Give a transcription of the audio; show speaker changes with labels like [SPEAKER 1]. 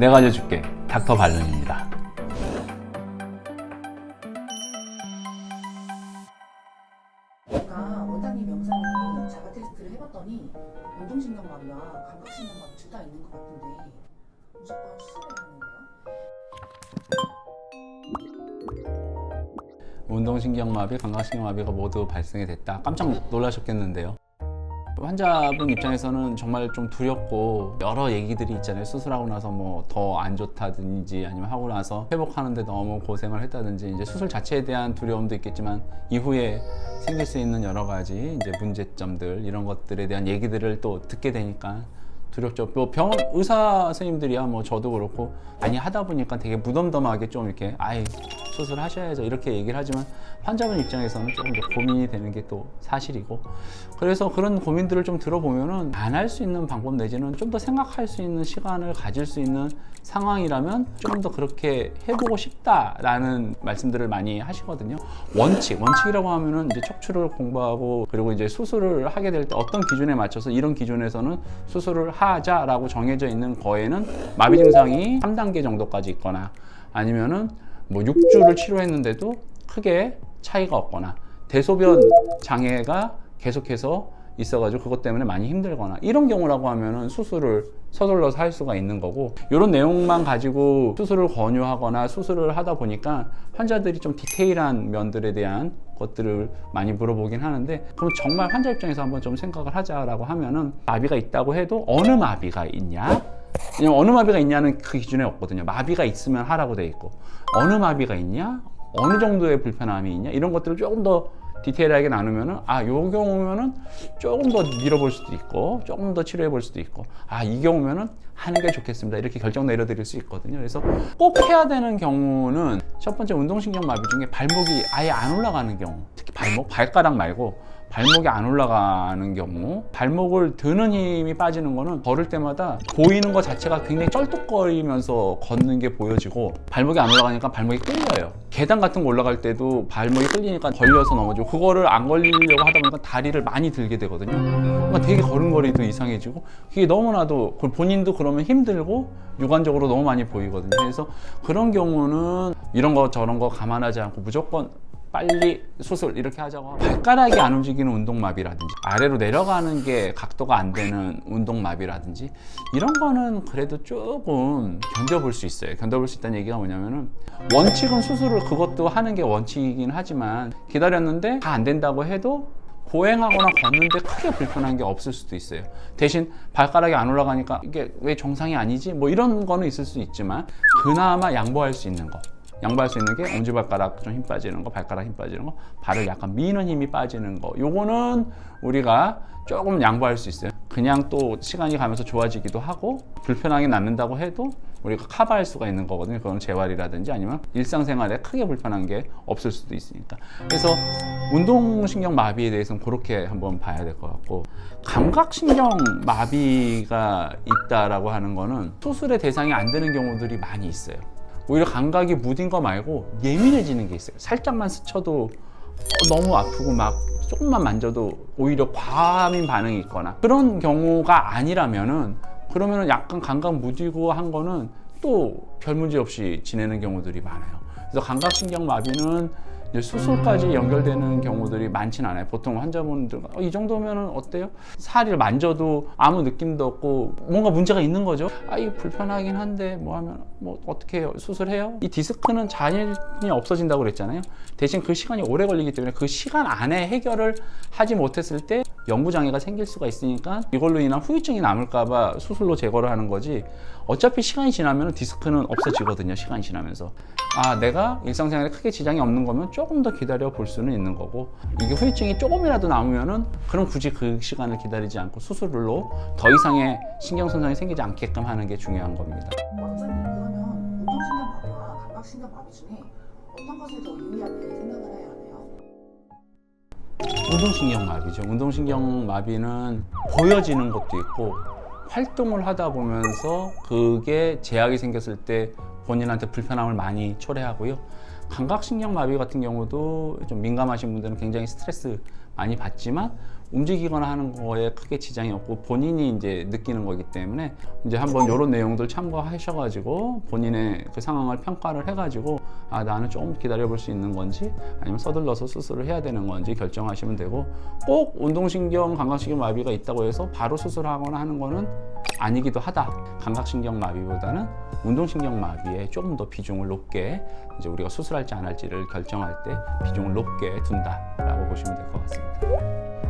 [SPEAKER 1] 내가 알려줄게. 닥터 발론입니다.
[SPEAKER 2] 아까 원장님 영상에 자가 테스트를 해봤더니 운동신경마비와 감각신경마비 둘 다 있는 것 같은데 무조건 수술해야 하는데요?
[SPEAKER 1] 운동신경마비, 감각신경마비가 모두 발생이 됐다. 깜짝 놀라셨겠는데요. 환자분 입장에서는 정말 좀 두렵고 여러 얘기들이 있잖아요. 수술하고 나서 뭐 더 안 좋다든지 아니면 하고 나서 회복하는데 너무 고생을 했다든지 이제 수술 자체에 대한 두려움도 있겠지만 이후에 생길 수 있는 여러 가지 이제 문제점들 이런 것들에 대한 얘기들을 또 듣게 되니까 두렵죠. 뭐 병원 의사 선생님들이야 뭐 저도 그렇고 많이 하다 보니까 되게 무덤덤하게 좀 이렇게 아이 수술하셔야죠 이렇게 얘기를 하지만 환자분 입장에서는 조금 이제 고민이 되는 게 또 사실이고 그래서 그런 고민들을 좀 들어보면은 안 할 수 있는 방법 내지는 좀 더 생각할 수 있는 시간을 가질 수 있는 상황이라면 좀 더 그렇게 해보고 싶다라는 말씀들을 많이 하시거든요. 원칙이라고 하면은 이제 척추를 공부하고 그리고 이제 수술을 하게 될 때 어떤 기준에 맞춰서 이런 기준에서는 수술을 하자라고 정해져 있는 거에는 마비 증상이 3단계 정도까지 있거나 아니면은 뭐 6주를 치료했는데도 크게 차이가 없거나 대소변 장애가 계속해서 있어가지고 그것 때문에 많이 힘들거나 이런 경우라고 하면은 수술을 서둘러서 할 수가 있는 거고 이런 내용만 가지고 수술을 권유하거나 수술을 하다 보니까 환자들이 좀 디테일한 면들에 대한 것들을 많이 물어보긴 하는데 그럼 정말 환자 입장에서 한번 좀 생각을 하자라고 하면은 마비가 있다고 해도 어느 마비가 있냐? 왜냐면 어느 마비가 있냐는 그 기준에 없거든요. 마비가 있으면 하라고 돼 있고 어느 마비가 있냐? 어느 정도의 불편함이 있냐? 이런 것들을 조금 더 디테일하게 나누면은 요 경우면은 조금 더 밀어볼 수도 있고 조금 더 치료해 볼 수도 있고 이 경우면은 하는 게 좋겠습니다 이렇게 결정 내려드릴 수 있거든요. 그래서 꼭 해야 되는 경우는 첫 번째 운동신경 마비 중에 발목이 아예 안 올라가는 경우, 특히 발가락 말고 발목이 안 올라가는 경우, 발목을 드는 힘이 빠지는 거는 걸을 때마다 보이는 것 자체가 굉장히 쩔뚝거리면서 걷는 게 보여지고 발목이 안 올라가니까 발목이 끌려요. 계단 같은 거 올라갈 때도 발목이 끌리니까 걸려서 넘어지고 그거를 안 걸리려고 하다 보니까 다리를 많이 들게 되거든요. 그러니까 되게 걸음걸이도 이상해지고 그게 너무나도 본인도 그러면 힘들고 육안적으로 너무 많이 보이거든요. 그래서 그런 경우는 이런 거 저런 거 감안하지 않고 무조건 빨리 수술 이렇게 하자고 하고 발가락이 안 움직이는 운동마비라든지 아래로 내려가는 게 각도가 안 되는 운동마비라든지 이런 거는 그래도 조금 견뎌볼 수 있어요. 견뎌볼 수 있다는 얘기가 뭐냐면은 원칙은 수술을 그것도 하는 게 원칙이긴 하지만 기다렸는데 다 안 된다고 해도 보행하거나 걷는데 크게 불편한 게 없을 수도 있어요. 대신 발가락이 안 올라가니까 이게 왜 정상이 아니지? 뭐 이런 거는 있을 수 있지만 그나마 양보할 수 있는 거 양보할 수 있는 게 엄지발가락 좀 힘 빠지는 거, 발가락 힘 빠지는 거, 발을 약간 미는 힘이 빠지는 거 요거는 우리가 조금 양보할 수 있어요. 그냥 또 시간이 가면서 좋아지기도 하고 불편하게 낫는다고 해도 우리가 커버할 수가 있는 거거든요. 그건 재활이라든지 아니면 일상생활에 크게 불편한 게 없을 수도 있으니까. 그래서 운동신경 마비에 대해서는 그렇게 한번 봐야 될 것 같고 감각신경 마비가 있다라고 하는 거는 수술의 대상이 안 되는 경우들이 많이 있어요. 오히려 감각이 무딘 거 말고 예민해지는 게 있어요. 살짝만 스쳐도 너무 아프고 막 조금만 만져도 오히려 과민 반응이 있거나 그런 경우가 아니라면은 그러면은 약간 감각 무디고 한 거는 또 별 문제 없이 지내는 경우들이 많아요. 그래서 감각신경 마비는 이제 수술까지 연결되는 경우들이 많진 않아요. 보통 환자분들 이 정도면 어때요? 살을 만져도 아무 느낌도 없고 뭔가 문제가 있는 거죠. 이거 불편하긴 한데 뭐 하면 뭐 어떻게 해요? 수술해요? 이 디스크는 잔연히 없어진다고 그랬잖아요. 대신 그 시간이 오래 걸리기 때문에 그 시간 안에 해결을 하지 못했을 때 연구장애가 생길 수가 있으니까 이걸로 인한 후유증이 남을까봐 수술로 제거를 하는 거지 어차피 시간이 지나면 디스크는 없어지거든요. 시간이 지나면서 내가 일상생활에 크게 지장이 없는 거면 조금 더 기다려 볼 수는 있는 거고 이게 후유증이 조금이라도 나오면은 그럼 굳이 그 시간을 기다리지 않고 수술로 더 이상의 신경손상이 생기지 않게끔 하는 게 중요한 겁니다.
[SPEAKER 2] 원장님 그러면 운동신경마비와 감각신경마비 중에 어떤 것을 더 유의하게 생각을 해야 하나요?
[SPEAKER 1] 운동신경마비죠. 운동신경마비는 보여지는 것도 있고 활동을 하다 보면서 그게 제약이 생겼을 때 본인한테 불편함을 많이 초래하고요. 감각신경마비 같은 경우도 좀 민감하신 분들은 굉장히 스트레스 많이 받지만 움직이거나 하는 거에 크게 지장이 없고 본인이 이제 느끼는 거기 때문에 이제 한번 이런 내용들 참고하셔가지고 본인의 그 상황을 평가를 해가지고 아 나는 좀 기다려볼 수 있는 건지 아니면 서둘러서 수술을 해야 되는 건지 결정하시면 되고 꼭 운동신경 감각신경 마비가 있다고 해서 바로 수술하거나 하는 거는 아니기도 하다. 감각신경 마비보다는 운동신경 마비에 조금 더 비중을 높게 이제 우리가 수술할지 안 할지를 결정할 때 비중을 높게 둔다라고 보시면 될 것 같습니다.